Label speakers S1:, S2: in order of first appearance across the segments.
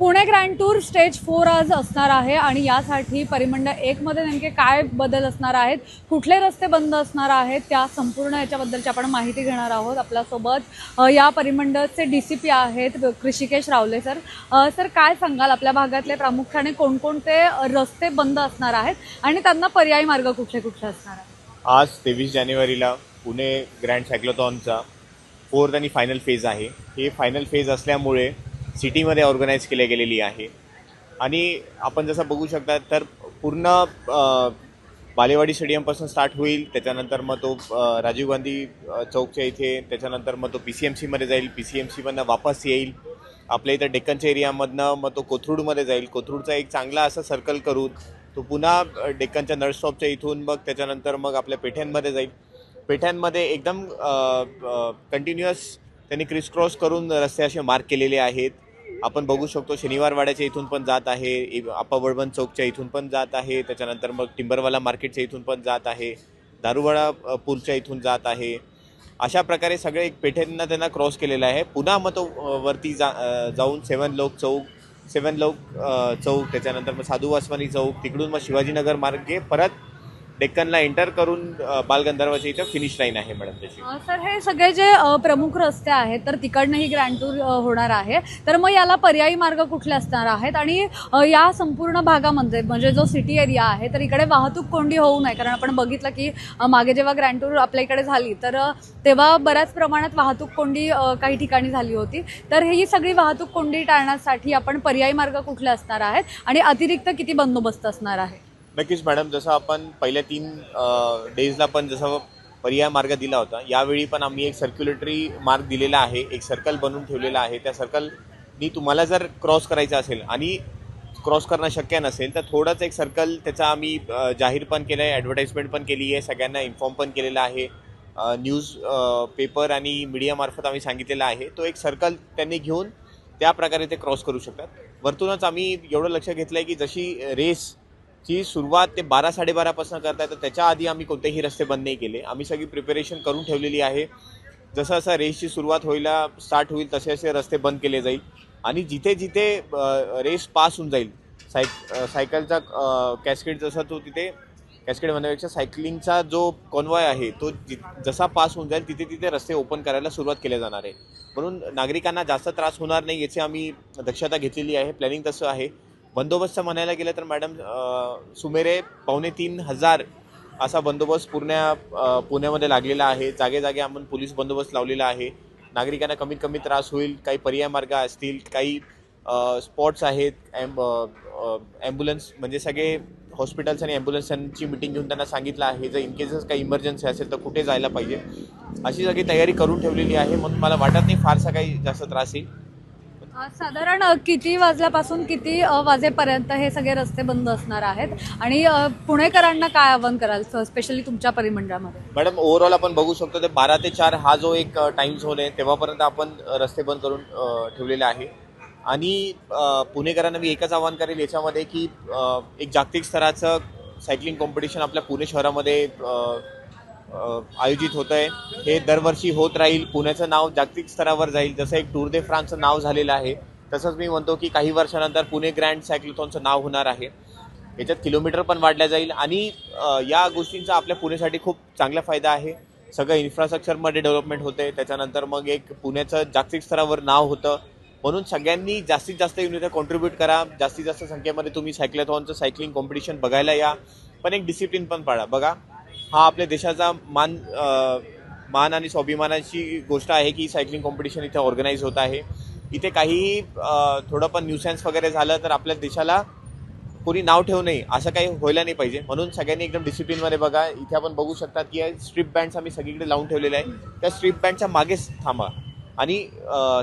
S1: Pune grand tour stage 4 आज असणार आहे आणि यासाठी परिमंडळ 1 मध्ये नेमके काय बदल असणार आहेत, कुठले रस्ते बंद असणार आहेत, त्या संपूर्ण याच्याबद्दलची आपण माहिती घेणार आहोत। आपल्यासोबत या परिमंडळचे डीसीपी आहेत कृषिकेश रावले सर। सर काय सांगाल, आपल्या भागातले प्रामुख्याने कोणकोणते रस्ते बंद असणार आहेत आणि त्यांना पर्यायी मार्ग कुठले कुठले असणार आहेत?
S2: आज 23 जानेवारीला पुणे ग्रँड सायक्लोथॉनचा 4th आणि फायनल फेज आहे। हे फायनल फेज असल्यामुळे सिटीमध्ये ऑर्गनाईज केली गेलेली आहे आणि आपण जसं बघू शकता तर पूर्ण बालेवाडी स्टेडियमपासून स्टार्ट होईल, त्याच्यानंतर मग तो राजीव गांधी चौकच्या इथे, त्याच्यानंतर मग तो PCMCमध्ये जाईल, PCMCमधनं वापस येईल आपल्या इथं डेक्कनच्या एरियामधनं, मग तो कोथरूडमध्ये जाईल, कोथरूडचा एक चांगला असा सर्कल करून तो पुन्हा डेक्कनच्या नळ स्टॉपच्या इथून मग त्याच्यानंतर मग आपल्या पेठ्यांमध्ये जाईल। पेठ्यांमध्ये एकदम कंटिन्युअस त्यांनी क्रिस क्रॉस करून रस्ते असे मार्क केलेले आहेत। आपण बघू शकतो शनिवारवाड्याच्या इथून पण जात आहे, अप्पा बळवंत चौकच्या इथून पण जात आहे, त्याच्यानंतर मग टिंबरवाला मार्केटच्या इथून पण जात आहे, दारुवाडा पूलच्या इथून जात आहे। अशा प्रकारे सगळे एक पेठेंना त्यांना क्रॉस केलेला आहे। पुन्हा मग तो वरती जाऊन 7 लोक चौक, त्याच्यानंतर मग साधू वासवानी चौक, तिकडून मग शिवाजीनगर मार्गे परत डेक्कनला एंटर करून बालगंधर्वाच्या इथं फिनिश लाईन आहे मॅडम त्याची।
S1: सर हे सगळे जे प्रमुख रस्ते आहेत तर तिकडनंही ग्रँड टूर होणार आहे, तर मग याला पर्यायी मार्ग कुठले असणार आहेत आणि या संपूर्ण भागामध्ये म्हणजे जो सिटी एरिया आहे तर इकडे वाहतूक कोंडी होऊ नये, कारण आपण बघितलं की मागे जेव्हा ग्रँड टूर आपल्या इकडे झाली तर तेव्हा बऱ्याच प्रमाणात वाहतूक कोंडी काही ठिकाणी झाली होती, तर ही सगळी वाहतूक कोंडी टाळण्यासाठी आपण पर्यायी मार्ग कुठले असणार आहेत आणि अतिरिक्त किती बंदोबस्त असणार आहे?
S2: नक्कीच मॅडम, जसं आपण पहिल्या 3 डेजला पण जसं पर्याय मार्ग दिला होता, यावेळी पण आम्ही एक सर्क्युलेटरी मार्ग दिलेला आहे, एक सर्कल बनवून ठेवलेला आहे। त्या सर्कलनी तुम्हाला जर क्रॉस करायचं असेल आणि क्रॉस करणं शक्य नसेल तर थोडंच एक सर्कल त्याचा आम्ही जाहीर पण केलं आहे, ॲडव्हर्टाइजमेंट पण केली आहे, सगळ्यांना इन्फॉर्म पण केलेलं आहे, न्यूज पेपर आणि मीडियामार्फत आम्ही सांगितलेलं आहे। तो एक सर्कल त्यांनी घेऊन त्या प्रकारे ते क्रॉस करू शकतात। वरतूनच आम्ही एवढं लक्ष घेतलं आहे की जशी रेसची सुरुवात ते 12-12:30 करताय, तर त्याच्या आधी आम्ही कोणतेही रस्ते बंद नाही केले। आम्ही सगळी प्रिपरेशन करून ठेवलेली आहे। जसं जसं रेसची सुरुवात स्टार्ट होईल तसे असे रस्ते बंद केले जाईल आणि जिथे जिथे रेस पास होऊन जाईल, सायकलचा कॅस्केड जसा तो तिथे कॅस्केड म्हणण्यापेक्षा सायकलिंगचा जो कॉन्वॉय आहे तो जसा पास होऊन जाईल तिथे तिथे रस्ते ओपन करायला सुरुवात केले जाणार आहे। म्हणून नागरिकांना जास्त त्रास होणार नाही याची आम्ही दक्षता घेतलेली आहे, प्लॅनिंग तसं आहे। बंदोबस्त म्हणायला गेलं तर मॅडम सुमारे 2,500 असा बंदोबस्त पुण्यामध्ये लागलेला आहे। जागे जागे आपण पोलीस बंदोबस्त लावलेला आहे। नागरिकांना कमीत कमी त्रास होईल, काही पर्याय मार्ग असतील, काही स्पॉट्स आहेत, ॲम्ब्युलन्स म्हणजे सगळे हॉस्पिटल्स आणि ॲम्ब्युलन्सांची मिटिंग घेऊन त्यांना सांगितलं आहे जर इन केसेस काही इमर्जन्सी असेल तर कुठे जायला पाहिजे, अशी सगळी तयारी करून ठेवलेली आहे। म्हणून मला वाटत नाही फारसा काही जास्त त्रास येईल।
S1: साधारण किती वाजल्यापासून किती वाजेपर्यंत हे सगळे रस्ते बंद असणार आहेत आणि पुणेकरांना काय आवाहन कराल स्पेशली तुमच्या परिमंडळामध्ये?
S2: मॅडम ओव्हरऑल आपण बघू शकतो ते 12 ते 4 हा जो एक टाइम झोन आहे तेव्हापर्यंत आपण रस्ते बंद करून ठेवलेले आहे। आणि पुणेकरांना मी एकच आवाहन करेल याच्यामध्ये की एक जागतिक स्तराचं सायकलिंग कॉम्पिटिशन आपल्या पुणे शहरामध्ये आयोजित होत आहे। हे दरवर्षी होत राहील, पुण्याचं नाव जागतिक स्तरावर जाईल। जसं एक टूर दे फ्रान्सचं नाव झालेलं आहे तसंच मी म्हणतो की काही वर्षानंतर पुणे ग्रँड सायक्लोथॉनचं नाव होणार आहे। याच्यात किलोमीटर पण वाढल्या जाईल आणि या गोष्टींचा आपल्या पुणेसाठी खूप चांगला फायदा आहे। सगळं इन्फ्रास्ट्रक्चरमध्ये डेव्हलपमेंट होते, त्याच्यानंतर मग एक पुण्याचं जागतिक स्तरावर नाव होतं। म्हणून सगळ्यांनी जास्तीत जास्त येऊन इथं कॉन्ट्रीब्यूट करा, जास्तीत जास्त संख्येमध्ये तुम्ही सायक्लोथॉनचं सायकलिंग कॉम्पिटिशन बघायला या, पण एक डिसिप्लिन पण पाळा। बघा, हा आपल्या देशाचा मान आणि स्वाभिमानाची गोष्ट आहे की सायकलिंग कॉम्पिटिशन इथे ऑर्गनाईज होत आहे। इथे काहीही थोडं पण न्यूसेन्स वगैरे झालं तर आपल्या देशाला कोणी नाव ठेवू नये, असं काही व्हायला नाही पाहिजे। म्हणून सगळ्यांनी एकदम डिसिप्लिनमध्ये बघा। इथे आपण बघू शकतात की स्ट्रीप बँड्स आम्ही सगळीकडे लावून ठेवलेले आहे, त्या स्ट्रीप बँडच्या मागेच थांबा आणि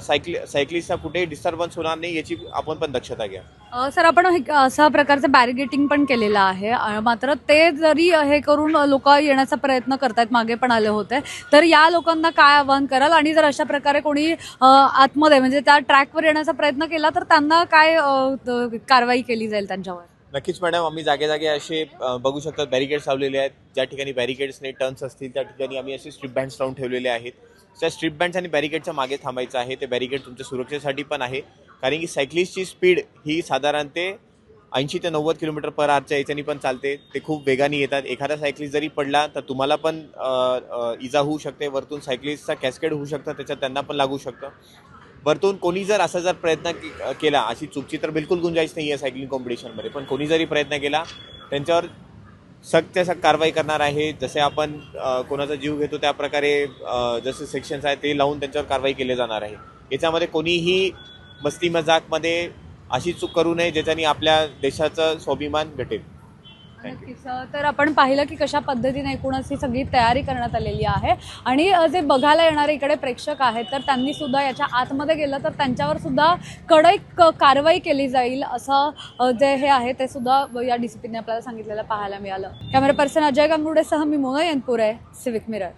S2: सायकलिस्टचा कुठेही डिस्टर्बन्स होणार नाही याची आपण पण दक्षता घ्या।
S1: सर आपण अशा प्रकारचं बॅरिगेटिंग पण केलेलं आहे, मात्र ते जरी हे करून लोक येण्याचा प्रयत्न करतात, मागे पण आले होते, तर या लोकांना काय आवाहन कराल आणि जर अशा प्रकारे कोणी आतमध्ये म्हणजे त्या ट्रॅकवर येण्याचा प्रयत्न केला तर त्यांना काय कारवाई केली जाईल त्यांच्यावर?
S2: नक्कीच मॅडम, आम्ही जागे जागे असे बघू शकतात बॅरिकेड्स लावलेले आहेत। ज्या ठिकाणी बॅरिकेड्सने टर्न्स असतील त्या ठिकाणी आम्ही असे स्ट्रीप बँड्स लावून ठेवलेले आहेत। त्या स्ट्रीप बँड्स आणि बॅरिकेडच्या मागे थांबायचं आहे. ते बॅरिकेड तुमच्या सुरक्षेसाठी पण आहे, कारण की सायकलिस्टची स्पीड ही साधारणतः 80 ते 90 किलोमीटर पर आवरच्या याच्यानी पण चालते. ते खूप वेगाने येतात. एखादा सायकलिस्ट जरी पडला तर तुम्हाला पण इजा होऊ शकते. वरतून सायकलिस्टचा कॅस्केड होऊ शकतं, त्याच्यात त्यांना पण लागू शकतं. वरतून कोणी जर असा जर प्रयत्न केला, अशी चुकीची तर बिलकुल गुंजाईश नाही आहे सायकलिंग कॉम्पिटिशनमध्ये, पण कोणी जरी प्रयत्न केला त्यांच्यावर सक्त कारवाई करणार आहे. जसे आपण कोणाचा जीव घेतो त्या प्रकारे जसे सेक्शन्स आहेत ते लावून त्यांच्यावर कारवाई केली जाणार आहे. याच्यामध्ये कोणीही मस्ती मजाकमध्ये अशी चूक करू नये ज्याच्याने आपल्या देशाचा स्वाभिमान घटेल.
S1: नक्कीच. तर आपण पाहिलं की कशा पद्धतीने एकूणच ही सगळी तयारी करण्यात आलेली आहे आणि जे बघायला येणारे इकडे प्रेक्षक आहेत तर त्यांनी सुद्धा याच्या आतमध्ये गेलं तर त्यांच्यावर सुद्धा कडक कारवाई केली जाईल असं जे हे आहे ते सुद्धा या DCPने आपल्याला सांगितलेलं पाहायला मिळालं. कॅमेरा पर्सन अजय गांगुर्डेसह मी मोना यनपुरे, सिविक मिरर.